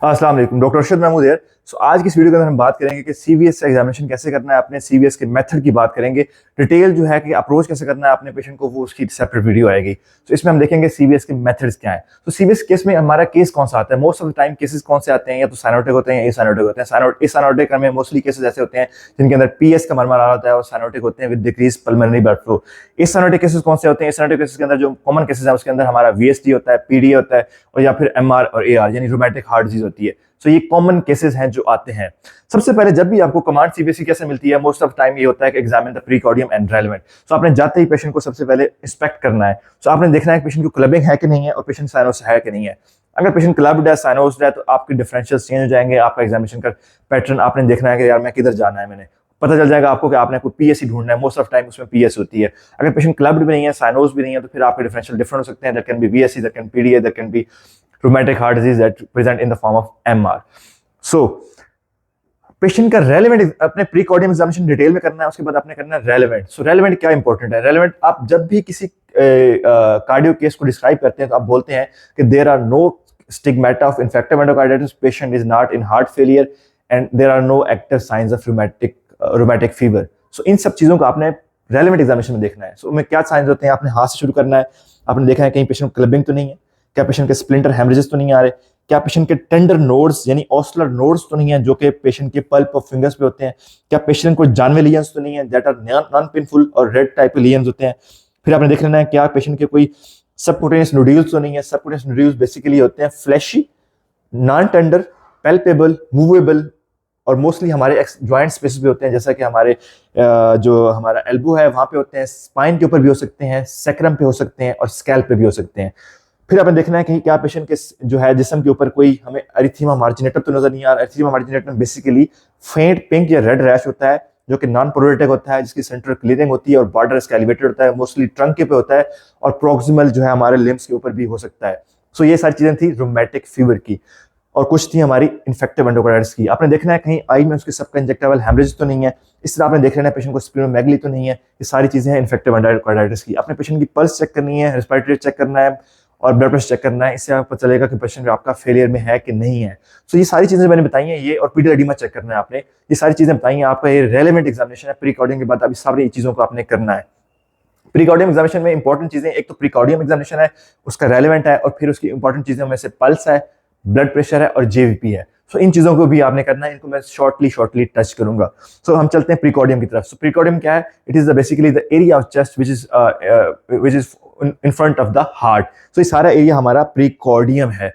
अस्सलाम वालेकुम, डॉक्टर अरशद महमूद है। आज की इस वीडियो के अंदर हम बात करेंगे कि सीवीएस एग्जामिनेशन कैसे करना है, अपने सीवीएस के मेथड की बात करेंगे। डिटेल जो है कि अप्रोच कैसे करना है अपने पेशेंट को, वो उसकी सेपरेट वीडियो आएगी। तो इसमें हम देखेंगे सीवीएस के मेथड्स क्या है। तो सीवीएस केस में हमारा केस कौन सा आता है? Most of the time cases कौन से आते हैं? या तो साइनोटिक होते हैं या एसाइनोटिक होते हैं। एसाइनोटिक में मोस्टली केसेस ऐसे होते हैं जिनके अंदर पीएस का मरमरा होता है, और साइनोटिक होते हैं with decrease pulmonary blood flow. Acyanotic cases कौन से होते हैं? एसाइनोटिक केसेस के अंदर जो कॉमन केसेस है उसके अंदर हमारा वीएसडी होता है, पीडी होता है, और या फिर एमआर और एआर यानी रोमैटिक हार्ट डिजीज होती है। तो ये कॉमन केसेस हैं जो आते हैं। सबसे पहले जब भी आपको कमांड सीबीएसई कैसे मिलती है, मोस्ट ऑफ टाइम ये होता है कि एग्जामिन द प्रीकॉर्डियम एंड रेलेवेंट। तो आपने जाते ही पेशेंट को सबसे पहले इंस्पेक्ट करना है। तो आपने देखना है कि पेशेंट को क्लबिंग है कि नहीं है, और पेशेंट साइनोस है कि नहीं है। अगर पेशेंट क्लब्ड है, साइनोस्ड है, तो आपके डिफरेंशियल चेंज हो जाएंगे। आपका एग्जामिनेशन का पैटर्न आपने देखना है कि यार मैं किधर जाना है, मैंने पता चल जाएगा आपको कि आपने कोई पीएससी ढूंढना है। मोस्ट ऑफ टाइम उसमें पीएस होती है। अगर पेशेंट क्लब्ड भी नहीं है, साइनोस भी नहीं है, तो फिर आपके डिफरेंशियल डिफरेंट हो सकते हैं। That can be VSC, that can PDA, that can be rheumatic heart disease that present in the form of MR. So patient का रेलेवेंट अपने प्रीकॉर्डियम एग्जामिनेशन डिटेल में करना है। उसके बाद आपने करना है रेलेवेंट। सो रेलेवेंट क्या इंपॉर्टेंट है? रेलेवेंट आप जब भी किसी कार्डियो केस को डिस्क्राइब करते हैं तो आप बोलते हैं कि there are no stigmata of infective endocarditis, patient is not in heart failure, and there are no active signs of rheumatic fever. So इन सब चीजों को आपने रेलेवेंट एग्जामिनेशन में देखना है। सो में क्या साइंस होते हैं? आपने हाथ से शुरू करना है। आपने देखना है कहीं पेशेंट क्लबिंग तो नहीं है, क्या पेशेंट के स्प्लिंटर हेमरेजेस तो नहीं आ रहे, क्या पेशेंट के टेंडर नोड्स यानी ऑस्लर नोड्स तो नहीं है जो कि पेशेंट के पल्प ऑफ फिंगर्स पे होते हैं, क्या पेशेंट को जानवे लीजन्स तो नहीं है दैट आर नॉन पेनफुल और रेड टाइप के लीजन्स होते हैं। फिर आपने देख लेना है क्या पेशेंट के कोई सबक्यूटेनियस नोड्यूल्स तो नहीं है। सबक्यूटेनियस नोड्यूल्स बेसिकली होते हैं fleshy, non tender, palpable, movable, और मोस्टली हमारे ज्वाइंट स्पेसेस पे होते हैं, जैसा कि हमारे जो हमारा एल्बो है वहां पे होते हैं, स्पाइन के ऊपर भी हो सकते हैं, सेक्रम पे हो सकते हैं, और स्कैल्प पे भी हो सकते हैं। फिर आपने देखना है कि क्या पेशेंट के जो है जिस्म के ऊपर कोई हमें एरिथीमा मार्जिनेटम तो नजर नहीं आ रहा। एरिथीमा मार्जिनेटम बेसिकली फेंट पिंक या रेड रैश होता है जो कि नॉन प्रोरेटिक होता है, जिसकी सेंट्रल क्लीयरिंग होती है और बॉर्डर इसका एलिवेटेड होता है, मोस्टली ट्रंक के पे होता है, और प्रोक्सिमल जो है हमारे लिम्स के ऊपर भी हो सकता है। सो ये सारी चीजें थी रूमेटिक फीवर की, और कुछ थी हमारी इन्फेक्टिव एंडोकार्डाइटिस की। आपने देखना है कहीं आई में उसके सबका इंजेक्टेबल हेमरेज तो नहीं है। इस तरह आपने देख लेना है पेशेंट को स्प्लीनोमेगली तो नहीं है। ये सारी चीजें हैं इन्फेक्टिव एंडोकार्डाइटिस की। अपने पेशेंट की पल्स चेक करनी है, रेस्पिरेटरी चेक करना है, और ब्लड प्रेशर चेक करना है। इससे आपको पता चलेगा कि पेशेंट आपका फेलियर में है कि नहीं है। सो ये सारी चीजें मैंने बताई हैं ये, और पीडियल एडिमा चेक करना है आपने। ये सारी चीजें बताई हैं। आपका ये रेलेवेंट एग्जामिनेशन है। प्रीकॉर्डियम के बाद अभी सारी चीजों को आपने करना है। प्रीकॉर्डियम एग्जामिनेशन में इंपॉर्टेंट चीजें, एक तो प्रीकॉर्डियम एग्जामिनेशन है, उसका रेलेवेंट है, और फिर उसकी इंपॉर्टेंट चीजों में से पल्स है, ब्लड प्रेशर है, और जेवीपी है। सो इन चीजों को भी आपने करना है। इनको मैं शॉर्टली टच करूंगा। सो हम चलते हैं प्रीकॉर्डियम की तरफ। सो प्रीकॉर्डियम क्या है? It is basically the area of chest which is in front of the heart. So ये सारा एरिया हमारा प्रीकॉर्डियम है।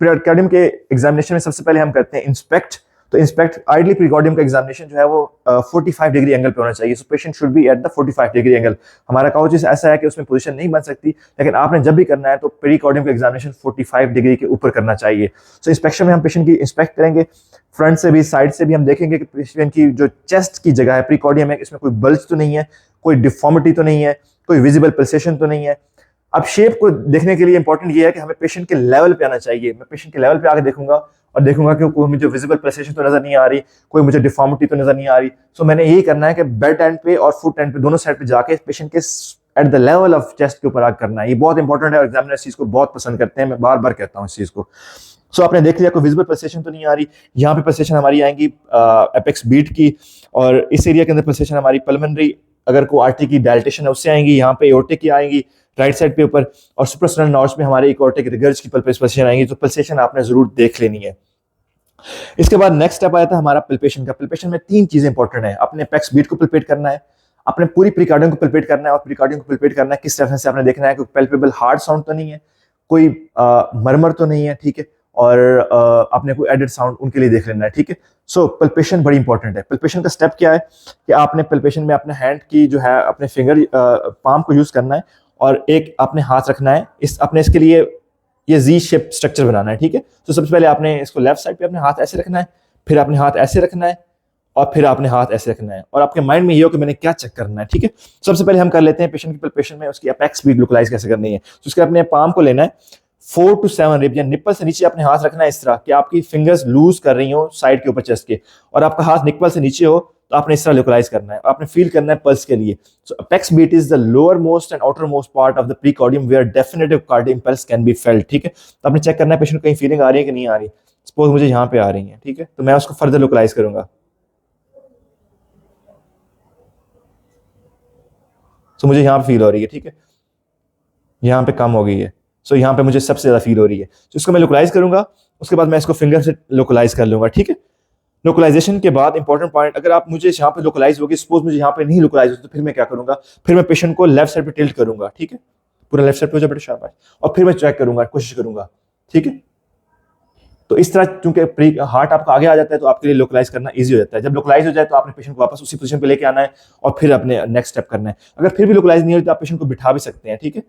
प्रीकॉर्डियम के एग्जामिनेशन में सबसे पहले हम करते हैं इंस्पेक्ट। तो इंस्पेक्ट आइडली प्रीकॉर्डियम का एग्जामिनेशन जो है वो 45 डिग्री एंगल पे होना चाहिए। So patient should be at the 45 degree angle. हमारा काउचेस ऐसा है कि उसमें पोजीशन नहीं बन सकती, लेकिन आपने जब भी करना है तो प्रीकॉर्डियम का एग्जामिनेशन 45 डिग्री के ऊपर करना चाहिए। सो इंस्पेक्शन में हम पेशेंट की इंस्पेक्ट करेंगे, फ्रंट से भी साइड से भी हम देखेंगे कि पेशेंट की जो चेस्ट की जगह है प्रीकॉर्डियम है, इसमें कोई बल्ज तो नहीं है, कोई डिफॉर्मिटी तो नहीं है, कोई विजिबल पल्सेशन तो नहीं है। अब शेप को देखने के लिए इंपॉर्टेंट ये है कि हमें पेशेंट के लेवल पे आना चाहिए। मैं पेशेंट के लेवल पे आके देखूंगा और देखूंगा कि कोई मुझे विजिबल पल्सेशन तो नजर नहीं आ रही, कोई मुझे डिफॉर्मिटी तो नजर नहीं आ रही। सो मैंने यही करना है कि बेड एंड पे और फुट एंड पे दोनों साइड पे जाके पेशेंट के at the level of chest के ऊपर आके करना है। ये बहुत इंपॉर्टेंट है और एग्जामिनर इस चीज को बहुत पसंद करते हैं। मैं बार बार कहता हूँ इस चीज को। सो आपने देख लिया कोई विजिबल पल्सेशन तो नहीं आ रही। यहाँ पे पल्सेशन हमारी आएंगी एपेक्स बीट की, और इस एरिया के अंदर पल्सेशन हमारी पल्मोनरी, अगर कोई आर्टरी की डायलिटेशन है उससे आएंगी। यहाँ पे एओर्टिक की आएंगी राइट साइड पे ऊपर, और सुप्रास्टाइनल नॉड्स में हमारे एओर्टिक रिगर्ज की पल्सेशन आएंगी। तो पल्सेशन आपने जरूर देख लेनी है। इसके बाद नेक्स्ट स्टेप आया था हमारा पल्पेशन का। पल्पेशन में 3 चीजें इंपॉर्टेंट है। अपने एपेक्स बीट को पल्पेट करना है, अपने पूरी प्रीकॉर्डियम को पल्पेट करना है, और प्रीकॉर्डियम को पल्पेट करना है किस तरह से आपने देखना है कि पैल्पेबल हार्ड साउंड तो नहीं है, कोई मरमर तो नहीं है, ठीक है, और आपने कोई एडेड साउंड उनके लिए देख लेना है, ठीक है। सो पल्पेशन बड़ी इंपॉर्टेंट है। पल्पेशन का स्टेप क्या है कि आपने पल्पेशन में अपने हैंड की जो है अपने फिंगर पाम को यूज करना है, और एक आपने हाथ रखना है। अपने इसके लिए ये जी शेप स्ट्रक्चर बनाना है, ठीक है। तो सबसे पहले आपने इसको लेफ्ट साइड पे अपने हाथ ऐसे रखना है, फिर आपने हाथ ऐसे रखना है, और फिर आपने हाथ ऐसे रखना है, और आपके माइंड में ये हो कि मैंने क्या चेक करना है, ठीक है। सबसे पहले हम कर लेते हैं पेशेंट की पल्पेशन में उसकी अपेक्स बीट लोकलाइज कैसे करनी है। तो उसके अपने पाम को लेना है, 4 to 7 रिब या निप्पल से नीचे अपने हाथ रखना है इस तरह कि आपकी फिंगर्स लूज कर रही हो साइड के ऊपर चेस्ट के, और आपका हाथ निप्पल से नीचे हो तो आपने इस तरह लोकलाइज करना है। आपने फील करना है पल्स के लिए। So apex beat is the lower most and outer most part of the precordium where definitive cardiac pulse can be felt, ठीक है। तो आपने चेक करना है पेशेंट कहीं फीलिंग आ रही है कि नहीं आ रही। सपोज मुझे यहाँ पे आ रही हैं, ठीक है, तो मैं उसको फर्दर लोकलाइज करूंगा। तो मुझे यहाँ पे फील हो रही है, ठीक है, यहाँ पे कम हो गई है, सो यहाँ पे मुझे सबसे ज्यादा फील हो रही है। तो इसको मैं लोकलाइज करूंगा, उसके बाद मैं इसको फिंगर से लोकलाइज कर लूंगा, ठीक है। लोकलाइजेशन के बाद इंपॉर्टेंट पॉइंट, अगर आप मुझे यहाँ पे लोकलाइज होगी, सपोज मुझे यहाँ पे नहीं लोकलाइज होती, तो फिर मैं क्या करूंगा, फिर मैं पेशेंट को लेफ्ट साइड पे टिल्ट करूंगा, ठीक है, पूरा लेफ्ट साइड पे हो जाए बेटा, शाबाश, और फिर मैं चेक करूंगा, कोशिश करूंगा, ठीक है। तो इस तरह चूंकि हार्ट आपका आगे आ जाता है तो आपके लिए लोकलाइज करना इजी हो जाता है। जब लोकलाइज हो जाए तो आपने पेशेंट को वापस उसी पोजीशन पे लेके आना है और फिर अपने नेक्स्ट स्टेप करना है। अगर फिर भी लोकलाइज नहीं हो तो आप पेशेंट को बिठा भी सकते हैं, ठीक है,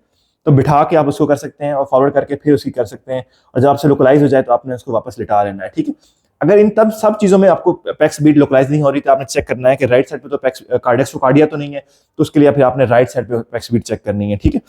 तो बिठा के आप उसको कर सकते हैं और फॉरवर्ड करके फिर उसकी कर सकते हैं, और जब आपसे लोकलाइज हो जाए तो आपने उसको वापस लिटा लेना है, ठीक है। अगर इन तब सब चीजों में आपको पैक्स बीट लोकलाइज नहीं हो रही तो आपने चेक करना है कि राइट साइड पे तो पैक्स कार्डिया तो नहीं है, तो उसके लिए फिर आपने राइट साइड पे पैक्स बीट चेक करनी है, ठीक है।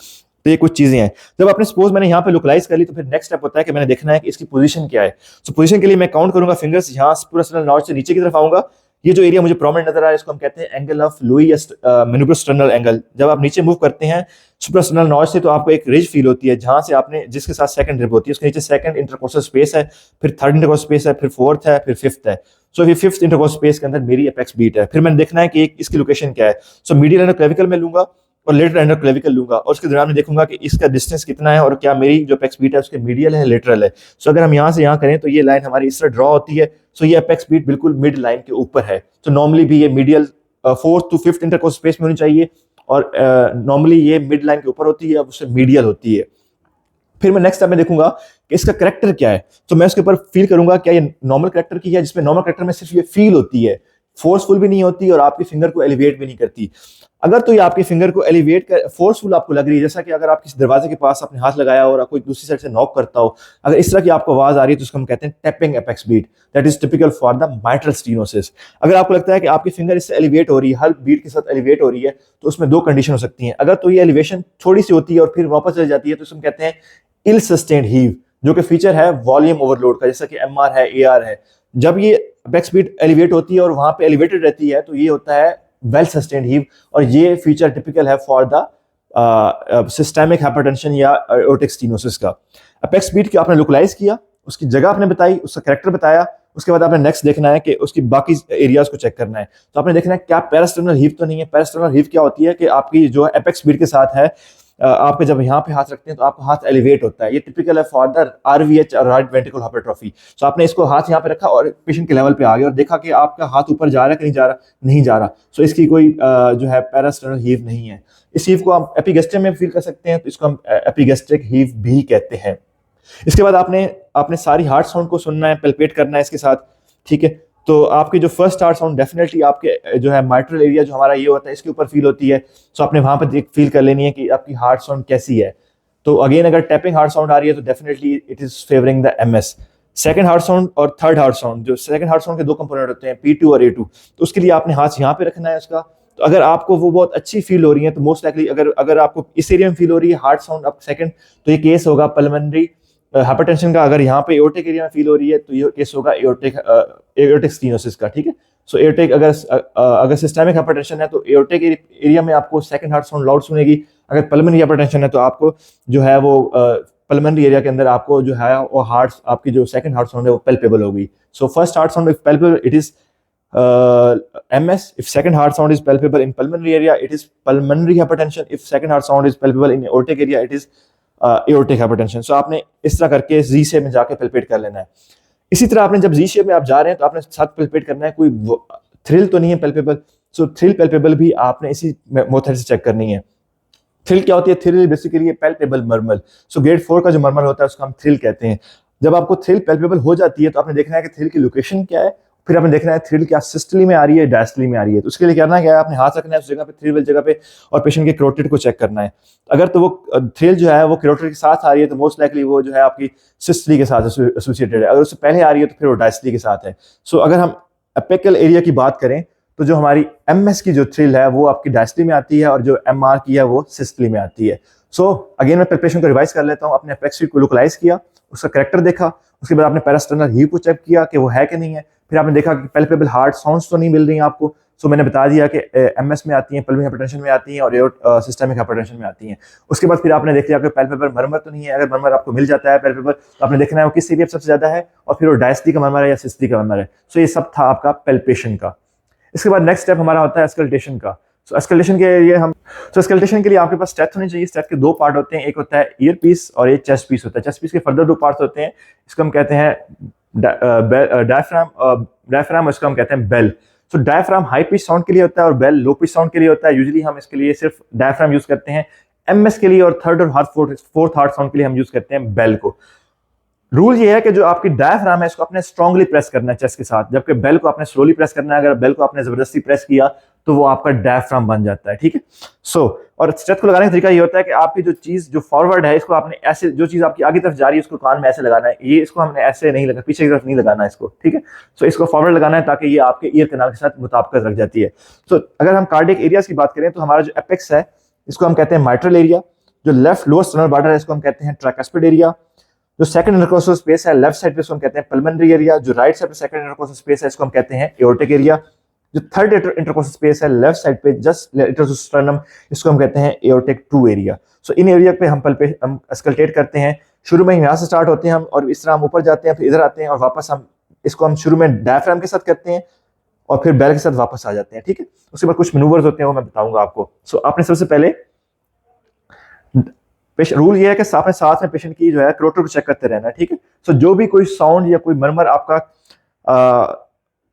तो ये कुछ चीजें हैं। जब आपने सपोज मैंने यहाँ पे लोकलाइज कर ली तो फिर नेक्स्ट स्टेप होता है कि मैंने देखना है कि इसकी पोजीशन क्या है। सो पोजीशन के लिए मैं काउंट करूंगा फिंगर्स, यहाँ पूरा स्टर्नल नॉच से नीचे की तरफ आऊंगा। ये जो एरिया मुझे प्रोमिनेंट नजर आ रहा है इसको हम कहते हैं एंगल ऑफ लुई मेनिब्रोस्टर्नल एंगल। जब आप नीचे मूव करते हैं सुप्रास्टर्नल नॉच से तो आपको एक रिज फील होती है जहां से आपने जिसके साथ सेकंड रिब होती है, उसके नीचे सेकंड इंटरकोस्टल स्पेस है, फिर थर्ड इंटरकोस्टल स्पेस है, फिर फोर्थ है, फिर फिफ्थ है। सो ये फिफ्थ इंटरकोस्टल स्पेस के अंदर मेरी एपेक्स बीट है। फिर मैंने देखना है कि इसकी लोकेशन क्या है। सो मीडियल एंड क्लेविकल में लूंगा और लेटरल एंड क्लेविकल लूंगा और उसके दौरान में देखूंगा कि इसका डिस्टेंस कितना है और क्या मेरी जो एपेक्स बीट है उसके मीडियल है लेटरल है। सो अगर हम यहाँ से यहाँ करें तो ये लाइन हमारी इस तरह ड्रॉ होती है। सो ये एपेक्स बीट बिल्कुल मिड लाइन के ऊपर है। तो नॉर्मली भी ये medial fourth to fifth intercostal space में होनी चाहिए और नॉर्मली ये मिड लाइन के ऊपर होती है, अब उससे मीडियल होती है। फिर मैं नेक्स्ट स्टेप में देखूंगा कि इसका करेक्टर क्या है। तो मैं उसके ऊपर फील करूंगा क्या ये नॉर्मल करेक्टर की है, जिसमें नॉर्मल करेक्टर में सिर्फ ये फील होती है, फोर्सफुल भी नहीं होती और आपकी फिंगर को एलिवेट भी नहीं करती। अगर तो ये आपकी फिंगर को एलिवेट कर फोर्सफुल आपको लग रही है, जैसा कि अगर आप किसी दरवाजे के पास अपने हाथ लगाया और कोई दूसरी साइड से नॉक करता हो, अगर इस तरह की आपको आवाज आ रही है तो उसको हम कहते हैं tapping apex beat, that is typical for the mitral stenosis. अगर आपको लगता है कि आपकी फिंगर इससे एलिवेट हो रही है, हर बीट के साथ एलिवेट हो रही है, तो उसमें दो कंडीशन हो सकती हैं। अगर तो ये एलिवेशन थोड़ी सी होती है और फिर वापस चली जाती है तो उसको हम कहते हैं इल सस्टेन्ड हीव, जो कि फीचर है वॉल्यूम ओवरलोड का, जैसा कि एमआर है, एआर है। जब ये एपेक्स बीट एलिवेट होती है और वहां पे एलिवेटेड रहती है तो ये होता है वेल सस्टेन्ड हीव, और ये फीचर टिपिकल है फॉर द सिस्टेमिक हाइपरटेंशन या एओर्टिक स्टेनोसिस का। एपेक्स बीट की आपने लोकलाइज किया, उसकी जगह आपने बताई, उसका कैरेक्टर बताया, उसके बाद आपने नेक्स्ट देखना है कि उसकी बाकी एरियाज को चेक करना है। तो आपने देखना है क्या पैरास्टर्नल हीव तो नहीं है। पैरास्टर्नल हीव क्या होती है कि आपकी जो एपेक्स बीट के साथ है, आपके जब यहाँ पे हाथ रखते हैं तो आपका हाथ एलिवेट होता है। ये टिपिकल है for the RVH, right ventricular hypertrophy. So आपने इसको हाथ यहाँ पे रखा और पेशेंट के लेवल पे आ गया और देखा कि आपका हाथ ऊपर जा रहा है कि नहीं जा रहा, नहीं जा रहा। सो इसकी कोई जो है पैरास्टर्नल हीव नहीं है। इस हीव को आप एपिगेस्ट्रियम में फील कर सकते हैं, तो इसको हम एपिगेस्ट्रिक हीव भी कहते हैं। इसके बाद आपने सारी हार्ट साउंड को सुनना है, पेल्पेट करना है इसके साथ, ठीक है। तो आपकी जो फर्स्ट हार्ट साउंड डेफिनेटली आपके जो है माइट्रल एरिया जो हमारा ये होता है इसके ऊपर फील होती है। सो आपने वहां पर फील कर लेनी है कि आपकी हार्ट साउंड कैसी है। तो अगेन अगर टैपिंग हार्ट साउंड आ रही है तो definitely it is favouring the MS. Second heart sound और थर्ड हार्ट साउंड, जो सेकंड हार्ट साउंड के दो कंपोनेंट होते हैं P2 और A2, तो उसके लिए आपने हाथ यहाँ पे रखना है उसका। तो अगर आपको वो बहुत अच्छी फील हो रही है तो मोस्ट लाइकली अगर आपको इस एरिया में फील हो रही है हार्ट साउंड अब सेकंड, तो ये केस होगा पल्मोनरी हाइपरटेंशन का। अगर यहाँ पे एओर्टिक एरिया में फील हो रही है तो ये केस होगा एओर्टिक स्टेनोसिस का, ठीक है। सो एओर्टिक अगर सिस्टेमिक हाइपरटेंशन है तो एओर्टिक एरिया में आपको सेकंड हार्ट साउंड लाउड सुनेगी। अगर पल्मोनरी हाइपरटेंशन है तो आपको जो है वो पल्मोनरी एरिया के अंदर आपको जो है वो हार्ट आपकी जो सेकंड हार्ट साउंड है वो पैल्पेबल होगी। So first heart sound if palpable it is MS. If second heart sound is palpable in pulmonary area, it is pulmonary hypertension. If second heart sound is palpable in aortic area, it is aortic hypertension. So आपने इस तरह करके Z shape में जाके palpate कर लेना है। इसी तरह आपने जब Z शेप में आप जा रहे हैं तो आपने साथ पल्पेट करना है, कोई थ्रिल तो नहीं है पल्पेबल। सो थ्रिल पल्पेबल भी आपने इसी मेथड से चेक करनी है। थ्रिल क्या होती है? Thrill basically palpable murmur. So grade 4 का जो मर्मल होता है उसको हम थ्रिल कहते हैं। जब आपको थ्रिल पैल्पेबल हो जाती है तो आपने देखना है कि थ्रिल की लोकेशन क्या है, फिर आपने देखना है थ्रिल क्या सिस्टली में आ रही है, डायस्टली में आ रही है। तो उसके लिए करना क्या है, आपने हाथ रखना है उस जगह पे, थ्रिल वाली जगह पे, और पेशेंट के कैरोटिड को चेक करना है। अगर तो वो थ्रिल जो है वो कैरोटिड के साथ आ रही है तो मोस्ट लाइकली वो जो है आपकी सिस्टली के साथ एसोसिएटेड है। अगर उससे पहले आ रही है तो फिर वो डायस्टली के साथ है। सो अगर हम एपिकल एरिया की बात करें तो जो हमारी MS की जो थ्रिल है वो आपकी डायस्टली में आती है और जो MR की है वो सिस्टली में आती है। सो अगेन मैं पैल्पेशन को रिवाइज कर लेता हूँ। आपने एपेक्स को लोकलाइज किया, उसका कैरेक्टर देखा, उसके बाद आपने पैरास्टर्नल हीव को चेक किया कि वो है कि नहीं है, फिर आपने देखा कि पैल्पेबल हार्ट साउंड्स तो नहीं मिल रही आपको, सो मैंने बता दिया कि एमएस में आती हैं, पल्मोनरी हाइपरटेंशन में आती हैं और सिस्टमिक हाइपरटेंशन में आती हैं। उसके बाद फिर आपने देख लिया कि पैल्पेबल मरमर तो नहीं है। अगर मरमर आपको मिल जाता है पैल्पेबल, तो आपने देखना है वो किस एरिया पे सबसे ज्यादा है और फिर वो डायस्टी का मरमर है या सिस्टी का मरमर है। सो ये सब था आपका पैल्पेशन का। इसके बाद नेक्स्ट स्टेप हमारा होता है स्कल्टेशन का। सो स्कल्टेशन के लिए स्कल्टेशन के लिए आपके पास स्टेथ होनी चाहिए। स्टेथ के दो पार्ट होते हैं, एक होता है ईयर पीस और एक चेस्ट पीस होता है। चेस्ट पीस के फर्दर दो पार्ट्स होते हैं, इसको हम कहते हैं डायफ्राम, इसको हम कहते हैं बेल। सो डायफ्राम हाई पिच साउंड के लिए होता है और बेल लो पिच साउंड के लिए होता है। यूजुअली हम इसके लिए सिर्फ डायफ्राम यूज करते हैं। एमएस के लिए और थर्ड और फोर्थ हार्ट साउंड के लिए हम यूज करते हैं बेल को। रूल ये है कि जो आपकी डायफ्राम है इसको आपने स्ट्रांगली प्रेस करना है चेस्ट के साथ, जबकि बेल को आपने स्लोली प्रेस करना है। अगर बेल को आपने जबरदस्ती प्रेस किया तो वो आपका डायफ्राम बन जाता है, ठीक है। और स्टेथ को लगाने का तरीका ये होता है कि आपकी जो चीज जो फॉरवर्ड है इसको आपने ऐसे, जो चीज आपकी आगे तरफ जा रही है उसको कान में ऐसे लगाना है। ये इसको हमने ऐसे नहीं लगा, पीछे की तरफ नहीं लगाना है इसको, ठीक है। इसको फॉरवर्ड लगाना है ताकि ये आपके ईयर कैनाल के साथ मुताबिकत रख जाती है। अगर हम कार्डियक एरियाज की बात करें तो हमारा जो एपेक्स है इसको हम कहते हैं माइट्रल एरिया। जो लेफ्ट लोअर स्टर्नल बॉर्डर है इसको हम कहते हैं ट्राइकस्पिड एरिया। जो सेकंड इंटरकोस्टल स्पेस है लेफ्ट साइड पे इसको हम कहते हैं पल्मोनरी एरिया। जो राइट साइड पे सेकंड इंटरकोस्टल स्पेस है इसको हम कहते हैं एओर्टिक एरिया। जो थर्ड इंटरकोस्टल स्पेस है लेफ्ट साइड पे जस्ट इंटरस्टर्नम, इसको हम कहते हैं एओर्टिक 2 एरिया। इन एरिया पे हम स्कल्टेट करते हैं। शुरू में यहाँ से स्टार्ट होते हैं हम और इस तरह हम ऊपर जाते हैं, फिर इधर आते हैं और वापस हम शुरू में डायफ्राम के साथ करते हैं और फिर बेल के साथ वापस आ जाते हैं, ठीक है। उसके बाद कुछ मैनूवर्स होते हैं वो मैं बताऊंगा आपको। आपने सबसे पहले रूल ये है कि आपने साथ में पेशेंट की जो है क्रोटर को चेक करते रहना है, ठीक है। जो भी कोई साउंड या कोई मरमर आपका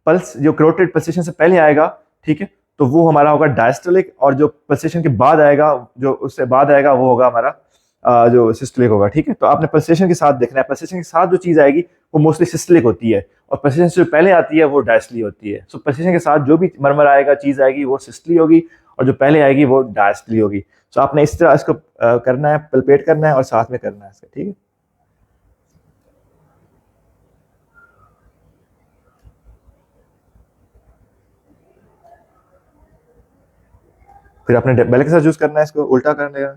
पल्स जो क्रोटेड पल्सेशन से पहले आएगा, ठीक है, तो वो हमारा होगा डायस्टोलिक, और जो पल्सेशन के बाद आएगा, जो उससे बाद आएगा वो होगा हमारा जो सिस्टोलिक होगा, ठीक है। तो आपने पल्सेशन के साथ देखना है। पल्सेशन के साथ जो चीज आएगी वो मोस्टली सिस्टोलिक होती है और पल्सेशन से जो पहले आती है वो डायस्टली होती है। पल्सेशन के साथ जो भी मरमर आएगा, चीज आएगी, वो सिस्टली होगी और जो पहले आएगी वो डायस्टली होगी। आपने इस तरह इसको करना है, पल्पेट करना है और साथ में करना है इसका, ठीक है। फिर आपने बेल के साथ यूज करना है, इसको उल्टा करने का।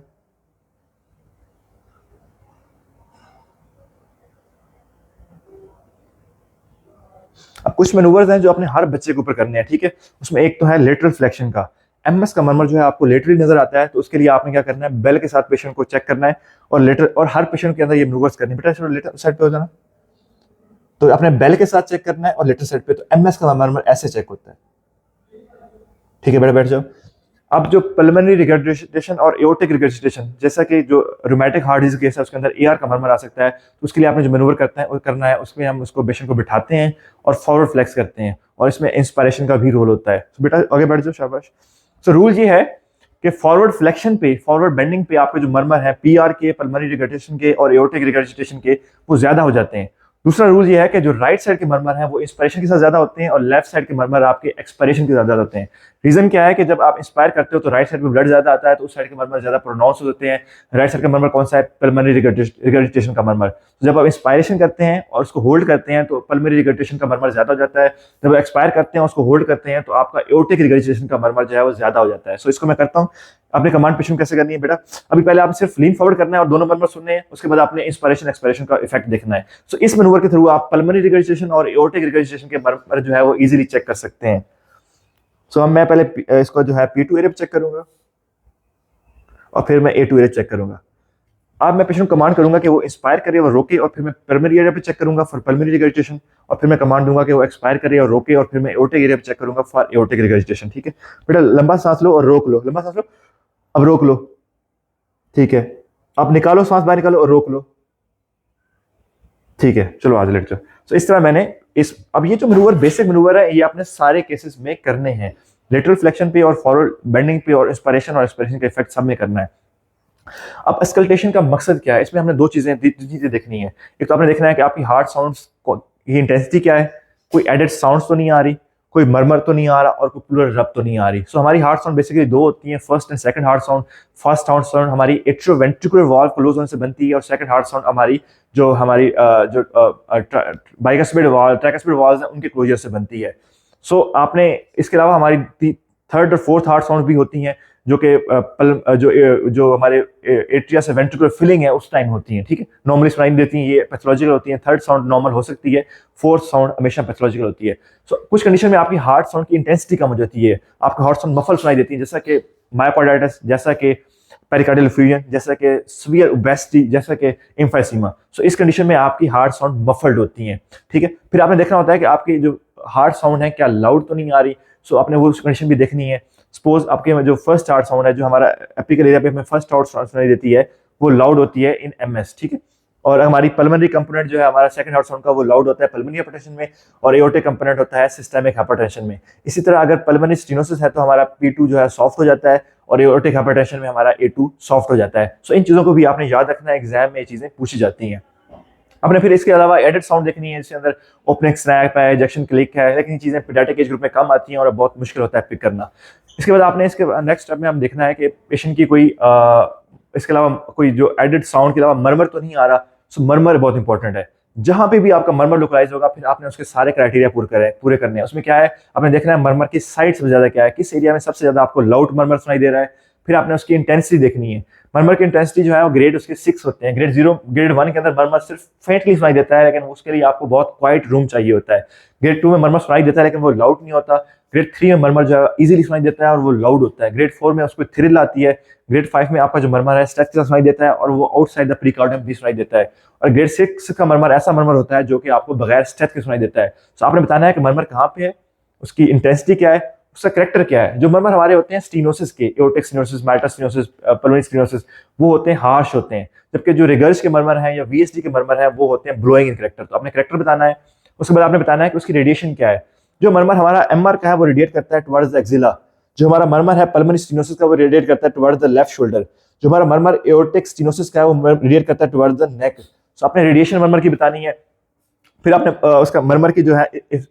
अब कुछ मैनूवर्स हैं जो अपने हर बच्चे के ऊपर करने हैं, ठीक है। उसमें एक तो है लेटरल फ्लेक्शन का। एमएस का मरमर जो है आपको लेटरली नजर आता है, तो उसके लिए आपने क्या करना है, बेल के साथ पेशेंट को चेक करना है और हर पेशेंट के अंदर ये मैनूवर्स करने। बेटा लेटर साइड पे हो जाना, तो आपने बेल के साथ चेक करना है और लेटर साइड पे। तो एमएस का मरमर ऐसे चेक होता है, ठीक है। बेटा बैठ जाओ। अब जो पल्मोनरी रिगर्जिटेशन और एओर्टिक रिगर्जिटेशन, जैसा कि जो रूमेटिक हार्ट डिजीज केस है उसके अंदर एआर का मरमर आ सकता है, तो उसके लिए आपने जो मैनूवर करना है उसमें हम उसको पेशेंट को बिठाते हैं और फॉरवर्ड फ्लेक्स करते हैं और इसमें इंस्पायरेशन का भी रोल होता है। तो बेटा आगे बढ़ जाओ, शाबाश। रूल ये है कि फॉरवर्ड फ्लेक्शन पे, फॉरवर्ड बेंडिंग पे आपके जो मरमर है पीआर के, पल्मोनरी रिगर्जिटेशन के और एओर्टिक रिगर्जिटेशन के, वो ज्यादा हो जाते हैं। दूसरा रूल ये है कि जो राइट साइड के मरमर हैं वो इंस्पायरेशन के साथ ज्यादा होते हैं और लेफ्ट साइड के मरमर आपके एक्सपायरेशन के साथ ज्यादा होते हैं। रीजन क्या है कि जब आप इंस्पायर करते हो तो राइट साइड में ब्लड ज्यादा आता है, तो उस साइड के मरमर ज्यादा प्रोनाउंस होते हैं। राइट साइड का मरमर कौन सा है, पल्मोनरी रिगर्जिटेशन का मरमर। तो जब आप इंस्पायरेशन करते हैं और उसको होल्ड करते हैं तो पल्मोनरी रिगर्जिटेशन का मरमर ज्यादा हो जाता है। जब एक्सपायर करते हैं उसको होल्ड करते हैं तो आपका एओर्टिक रिगर्जिटेशन का मरमर जो है वो ज्यादा हो जाता है। इसको मैं करता हूँ। आपने कमांड पेशेंट कैसे करनी है बेटा, अभी पहले आप सिर्फ लीन फॉरवर्ड करना है और दोनों मरमर सुनने हैं, उसके बाद आपने इंस्पायरेशन एक्सपायरेशन का इफेक्ट देखना है। इस मैनूवर के थ्रू आप पल्मोनरी रिगर्जिटेशन और एओर्टिक रिगर्जिटेशन के मरमर जो है वो इजीली चेक कर सकते हैं। मैं पहले इसको जो है P2 एरिया चेक करूंगा और फिर मैं A2 एरिया चेक करूंगा। अब मैं पेशेंट को कमांड करूंगा कि वो इंस्पायर करे और रोके, और फिर मैं पल्मोनरी एरिया पे चेक करूंगा फॉर पल्मोनरी रिगर्जिटेशन, और फिर मैं कमांड दूंगा कि वो एक्सपायर करे और रोके, और फिर मैं एओर्टिक एरिया पे चेक करूंगा फॉर एओर्टिक रिगर्जिटेशन, ठीक है। बेटा लंबा सांस लो और रोक लो, लंबा सांस लो, अब रोक लो, ठीक है। अब निकालो सांस, बाहर निकालो और रोक लो, ठीक है। चलो आज लेट जाओ। इस तरह मैंने अब ये जो मैनूवर बेसिक मैनूवर है ये आपने सारे केसेस में करने हैं। लेटरल फ्लेक्शन पे और फॉरवर्ड बेंडिंग पे और इंस्पायरेशन और एक्सपायरेशन का इफेक्ट सब में करना है। अब स्कल्टेशन का मकसद क्या है, इसमें हमने दो चीजें देखनी है। एक तो आपने देखना है कि आपकी हार्ट साउंड्स की इंटेंसिटी क्या है, कोई एडेड साउंड्स तो नहीं आ रही, कोई मरमर तो नहीं आ रहा और कोई प्लूरल रब तो नहीं आ रही। हमारी हार्ट साउंड बेसिकली दो होती हैं, first and second heart sound. First heart sound हमारी एट्रियोवेंट्रिकुलर वाल्व क्लोज होने से बनती है और सेकंड हार्ट साउंड हमारी जो बाइकस्पिड वाल्व, ट्राइकस्पिड वाल्व है उनके क्लोजर से बनती है। आपने इसके अलावा हमारी थर्ड और फोर्थ हार्ट साउंड भी होती हैं जो कि जो हमारे एट्रिया से वेंट्रिकुलर फिलिंग है उस टाइम होती हैं, ठीक है, नॉर्मली सुनाई नहीं देती हैं, ये पैथोलॉजिकल होती हैं। थर्ड साउंड नॉर्मल हो सकती है, फोर्थ साउंड हमेशा पैथोलॉजिकल होती है। सो कुछ कंडीशन में आपकी हार्ट साउंड की इंटेंसिटी कम हो जाती है, आपका हार्ट साउंड मफल सुनाई देती है, जैसा कि मायोकार्डाइटिस, जैसा कि पेरिकार्डियल एफ्यूजन, जैसा कि सीवियर ओबेसिटी, जैसा कि एम्फाइसीमा। सो इस कंडीशन में आपकी हार्ट साउंड मफल्ड होती हैं, ठीक है। फिर आपने देखना होता है कि आपकी जो हार्ट साउंड है क्या लाउड तो नहीं आ रही, सो आपने वो कंडीशन भी देखनी है। सपोज आपके जो फर्स्ट हार्ट साउंड है, जो हमारा एपिकल एरिया पे हमें फर्स्ट हार्ट साउंड सुनाई देती है, वो लाउड होती है इन एमएस, ठीक है। और हमारी पल्मोनरी कंपोनेंट जो है हमारा सेकंड हार्ट साउंड का, वो लाउड होता है पल्मोनरी हाइपरटेंशन में, और एओर्टिक कंपोनेंट होता है सिस्टेमिक हाइपरटेंशन में। इसी तरह अगर पल्मोनरी स्टेनोसिस है तो हमारा P2 जो है सॉफ्ट हो जाता है, और एओर्टिक हाइपरटेंशन में हमारा A2 सॉफ्ट हो जाता है। सो इन चीजों को भी आपने याद रखना है, एग्जाम में ये चीजें पूछी जाती हैं। आपने फिर इसके अलावा एडेड साउंड देखनी है, इसके अंदर ओपनिंग स्नैप है, एजेक्शन क्लिक है, लेकिन ये चीजें पीडियाट्रिक एज ग्रुप में कम आती हैं और बहुत मुश्किल होता है पिक करना। इसके बाद आपने इसके नेक्स्ट स्टेप में हम देखना है कि पेशेंट की कोई इसके अलावा कोई जो एडेड साउंड के अलावा मरमर तो नहीं आ रहा। सो मरमर बहुत इंपॉर्टेंट है, जहां पे भी आपका मरमर लोकलाइज होगा फिर आपने उसके सारे क्राइटेरिया पूरे करने हैं। उसमें क्या है, आपने देखना है मरमर की साइड सबसे ज्यादा क्या है, किस एरिया में सबसे ज्यादा आपको लाउड मरमर सुनाई दे रहा है। फिर आपने उसकी इंटेंसिटी देखनी है, मरमर की इंटेंसिटी जो है वो ग्रेड उसके 6 होते हैं। ग्रेड 1 के अंदर मरमर सिर्फ फेंटली सुनाई देता है, लेकिन उसके लिए आपको बहुत क्वाइट रूम चाहिए होता है। ग्रेड 2 में मरमर सुनाई देता है लेकिन वो लाउड नहीं होता। ग्रेड 3 में मरमर जो है इजीली सुनाई देता है और वो लाउड होता है। ग्रेड 4 में उसको थ्रिल आती है। ग्रेड 5 में आपका जो मरमर है स्ट्रेच के साथ सुनाई देता है और वो आउटसाइड द प्रीकार्डियम भी सुनाई देता है। और ग्रेड 6 का मरमर ऐसा मरमर होता है जो कि आपको बगैर स्ट्रेच के सुनाई देता है। तो आपने बताना है कि मरमर कहाँ पे है, उसकी इंटेंसिटी क्या है, उसका करेक्टर क्या है। जो मरमर हमारे होते हैं स्टीनोसिस के, aortic stenosis, mitral stenosis, pulmonary stenosis, वो होते हैं हार्श होते हैं। जबकि जो रिगर्स के मरमर हैं या वीएसडी के मरमर हैं वो होते हैं ब्लोइंग इन करेक्टर। तो आपने करेक्टर बताना है। उसके बाद आपने बताना है कि उसकी रेडिएशन क्या है। जो मरमर हमारा एमआर का है वो रेडिएट करता है टुवर्ड्स द एक्सिला। जो हमारा मरमर है पल्मोनरी स्टीनोसिस का वो रेडिएट करता है टुवर्ड्स द लेफ्ट शोल्डर। जो हमारा मरमर एओर्टिक स्टीनोसिस का है वो रेडिएट करता है टुवर्ड्स द नेक। तो आपने रेडिएशन मरमर की बतानी है। फिर आपने उसका मरमर की जो है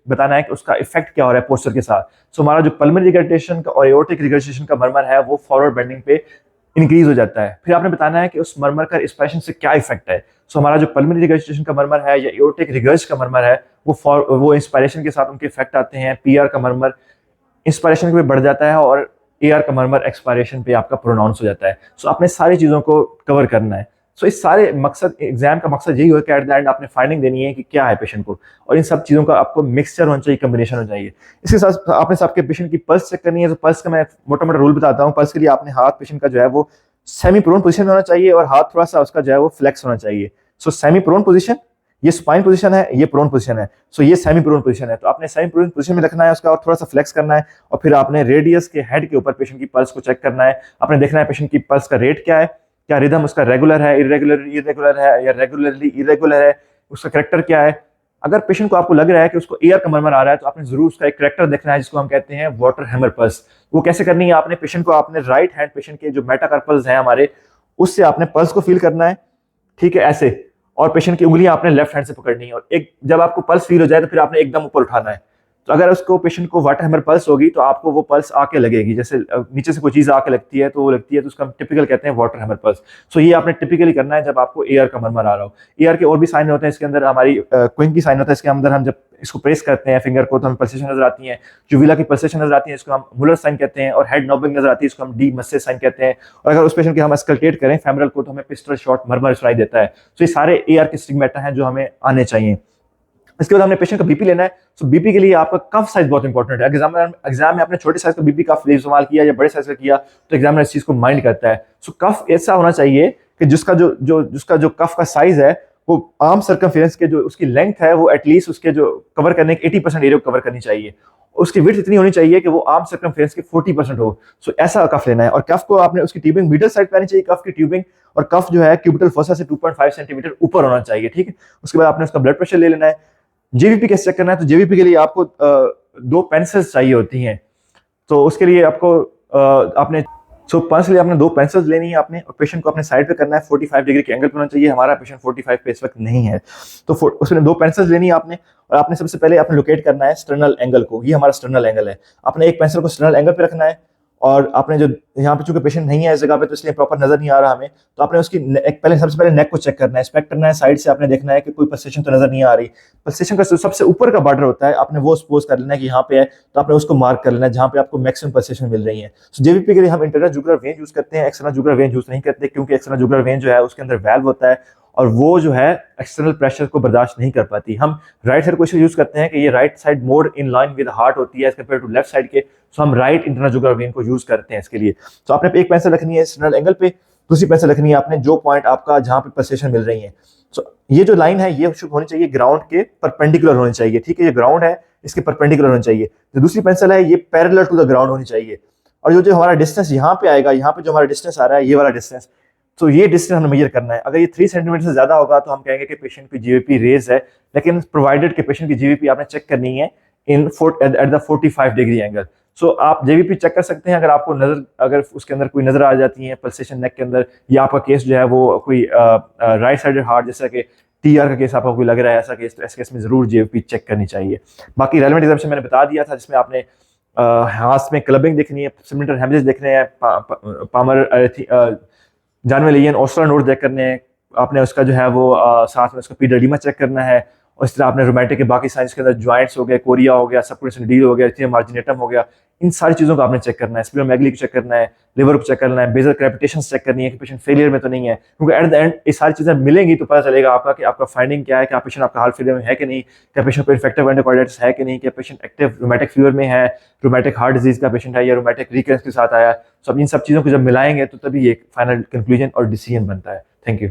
बताना है कि उसका इफेक्ट क्या हो रहा है पोस्चर के साथ। सो हमारा जो पल्मोनरी रिगर्जिटेशन का और एओर्टिक रिगर्जिटेशन का मरमर है वो फॉरवर्ड बेंडिंग पे इंक्रीज हो जाता है। फिर आपने बताना है कि उस मरमर का इंस्पिरेशन से क्या इफेक्ट है। सो हमारा जो पल्मोनरी रिगर्जिटेशन का मरमर है या एओर्टिक रिगर्ज का मरमर है वो इंस्पिरेशन के साथ उनके इफेक्ट आते हैं। पीआर का मरमर इंस्पिरेशन पे बढ़ जाता है और एआर का मरमर एक्सपायरेशन पे आपका प्रोनाउंस हो जाता है। सो आपने सारी चीजों को कवर करना है। सो इस सारे मकसद, एग्जाम का मकसद यही हो कि एट द एंड आपने फाइंडिंग देनी है कि क्या है पेशेंट को, और इन सब चीजों का आपको मिक्सचर होना चाहिए, कम्बिनेशन होना चाहिए। इसके साथ आपने सबके पेशेंट की पल्स चेक करनी है। तो पल्स का मैं मोटा मोटा रूल बताता हूँ। पल्स के लिए आपने हाथ पेशेंट का जो है वो सेमी प्रोन पोजीशन में होना चाहिए और हाथ थोड़ा सा उसका जो है वो फ्लेक्स होना चाहिए। सो सेमी प्रोन पोजीशन, ये स्पाइन पोजीशन है, ये प्रोन पोजीशन है। सो ये सेमी प्रोन पोजीशन है। तो आपने सेमी प्रोन पोजीशन में रखना है उसका और थोड़ा सा फ्लेक्स करना है, और फिर आपने रेडियस के हेड के ऊपर पेशेंट की पल्स को चेक करना है। आपने देखना है पेशेंट की पल्स का रेट क्या है, क्या रिदम उसका रेगुलर है, इरेगुलर है या रेगुलरली इरेगुलर है, उसका करेक्टर क्या है। अगर पेशेंट को आपको लग रहा है कि उसको एयर का मरमर आ रहा है तो आपने जरूर उसका एक करेक्टर देखना है जिसको हम कहते हैं वाटर हैमर पल्स। वो कैसे करनी है, आपने पेशेंट को आपने राइट हैंड पेशेंट के जो मेटाकार्पल्स हैं हमारे, उससे आपने पल्स को फील करना है, ठीक है, ऐसे, और पेशेंट की उंगलियां आपने लेफ्ट हैंड से पकड़नी है। और एक जब आपको पल्स फील हो जाए तो फिर आपने एकदम ऊपर उठाना है। तो अगर उसको पेशेंट को वाटर हैमर पल्स होगी तो आपको वो पल्स आके लगेगी, जैसे नीचे से कोई चीज आके लगती है तो वो लगती है, तो उसका हम टिपिकल कहते हैं वाटर हैमर पल्स। सो ये आपने टिपिकली करना है जब आपको एयर का मरमर आ रहा हो। एयर के और भी साइन होते हैं इसके अंदर, हमारी क्विंक की साइन होता है इसके अंदर। हम जब इसको प्रेस करते हैं फिंगर को तो हमें पल्सेशन नजर आती है। जुविला की पल्सेशन नजर आती है, इसको हम मुलर साइन कहते हैं। और हेड नॉबिंग नजर आती है, इसको हम डी मस्से साइन कहते हैं। और अगर उस पेशेंट के हम स्कल्टेट करें फेमरल को तो हमें पिस्टल शॉट मरमर सुनाई देता है। तो ये सारे एयर के स्टिग्मेटा हैं जो हमें आने चाहिए। इसके बाद हमने पेशेंट का बीपी लेना है। सो बीपी के लिए आपका कफ साइज बहुत इंपॉर्टेंट है। एग्जाम में आपने छोटे साइज का बीपी कफ इस्तेमाल किया या बड़े साइज का किया तो एग्जामिनर इस चीज को माइंड करता है। सो कफ ऐसा होना चाहिए कि जिसका जो कफ का साइज है वो आर्म सर्कमफेरेंस के जो उसकी लेंथ है वो एटलीस्ट उसके जो कवर करने के 80% एरिया को कवर करनी चाहिए। उसकी विड्थ इतनी होनी चाहिए कि वो आर्म सर्कमफेरेंस के 40% हो। सो ऐसा कफ लेना है। और कफ को आपने उसकी ट्यूबिंग मिडल साइड पे आनी चाहिए कफ की ट्यूबिंग, और कफ जो है क्यूबिटल फोसा से 2.5 सेंटीमीटर ऊपर होना चाहिए, ठीक है। उसके बाद आपने उसका ब्लड प्रेशर ले लेना है। जेवीपी कैसे चेक करना है, तो जेवीपी के लिए आपको 2 पेंसिल्स चाहिए होती हैं। तो उसके लिए आपको आपने पर्स के लिए आपने 2 पेंसिल्स लेनी है आपने, और पेशेंट को अपने साइड पे करना है। 45 डिग्री के एंगल पे होना चाहिए। हमारा पेशेंट 45 पे इस वक्त नहीं है, तो उसमें 2 पेंसिल्स लेनी है आपने। और आपने सबसे पहले आपने लोकेट करना है स्टर्नल एंगल को। ये हमारा स्टर्नल एंगल है। आपने एक पेंसिल को स्टर्नल एंगल पे रखना है और आपने जो यहाँ पे चूंकि पेशेंट नहीं है इस जगह पे, तो इसलिए प्रॉपर नजर नहीं आ रहा हमें, तो आपने उसकी पहले सबसे पहले नेक को चेक करना है, इंस्पेक्ट करना है, साइड से आपने देखना है कि कोई पल्सेशन तो नजर नहीं आ रही। पल्सेशन का सबसे ऊपर का बॉर्डर होता है, आपने वो सपोज कर लेना है कि यहाँ पे है, तो आपने उसको मार्क कर लेना है जहाँ पे आपको मैक्सिमम पल्सेशन मिल रही है। तो जेवीपी के लिए हम इंटरनल जुगुलर वेन यूज करते हैं, एक्सटर्नल जुगुलर वेन यूज नहीं करते, क्योंकि एक्सटर्नल जुगुलर वेन जो है उसके अंदर वैल्व होता है और वो जो है एक्सटर्नल प्रेशर को बर्दाश्त नहीं कर पाती। हम राइट साइड को इसलिए यूज करते हैं कि ये right side more in line with heart होती है as compared to left side के, सो हम राइट इंटरनल जुगुलर वेन को यूज करते हैं इसके लिए। तो आपने एक पेंसिल रखनी है एक्सटर्नल एंगल पे, दूसरी पेंसिल रखनी है आपने जो पॉइंट आपका जहां पे पल्सेशन मिल रही है। सो ये जो लाइन है ये शुभ होनी चाहिए ग्राउंड के परपेंडिकुलर होनी चाहिए, ठीक है, ये ग्राउंड है इसके परपेंडिकुलर होनी चाहिए। जो दूसरी पेंसिल है ये पैरेलल टू द ग्राउंड होनी चाहिए। और जो जो हमारा डिस्टेंस यहाँ पे आएगा, यहाँ पे जो हमारा डिस्टेंस आ रहा है ये वाला डिस्टेंस, तो ये डिस्टेंस हमें मेजर करना है। अगर ये 3 सेंटीमीटर से ज्यादा होगा तो हम कहेंगे कि पेशेंट की जीवीपी रेज है, लेकिन प्रोवाइडेड के पेशेंट की जीवीपी आपने चेक करनी है इन एट द 45 डिग्री एंगल। सो आप जेवीपी चेक कर सकते हैं अगर आपको नजर, अगर उसके अंदर कोई नजर आ जाती है पल्सेशन नेक के अंदर, या आपका केस जो है वो कोई राइट साइडेड हार्ट जैसा कि टीआर का केस आपको कोई लग रहा है ऐसा केस, तो ऐसे केस में जरूर जेवीपी चेक करनी चाहिए। बाकी रेलेवेंट एग्जामिनेशन मैंने बता दिया था, जिसमें आपने हाथ में क्लबिंग देखनी है, सिमेंटर हेमरेज देखने हैं, पामर जानवे लियन ऑस्ट्रा नोड चेक करने हैं, आपने उसका जो है वो साथ में उसका पीडीमा चेक करना है, और इस तरह आपने रोमैटिक के बाकी साइंस के अंदर जॉइंट्स हो गए, कोरिया हो गया, सबकुलेशन डी हो गया, मार्जिनेटम हो गया, इन सारी चीज़ों को आपने चेक करना है। स्प्लेनोमेगाली को चेक करना है, लिवर को चेक करना है, बेजल क्रेपिटेशन चेक करनी है कि पेशेंट फेलियर में तो नहीं है, क्योंकि एट द एंड ये सारी चीज़ें मिलेंगी तो पता चलेगा आपका कि आपका फाइंडिंग क्या है, क्या पेशेंट आपका हार्ट फेलियर में है कि नहीं, क्या पेशेंट को इन्फेक्टिव एंडोकार्डाइटिस है कि नहीं, क्या पेशेंट एक्टिव रोमैटिक फीवर में है, रोमैटिक हार्ट डिजीज का पेशेंट है या रोमैटिक रिकरेंस के साथ आया है। सब इन सब चीज़ों को जब मिलाएंगे तो तभी एक फाइनल कंक्लूजन और डिसीजन बनता है। Thank you.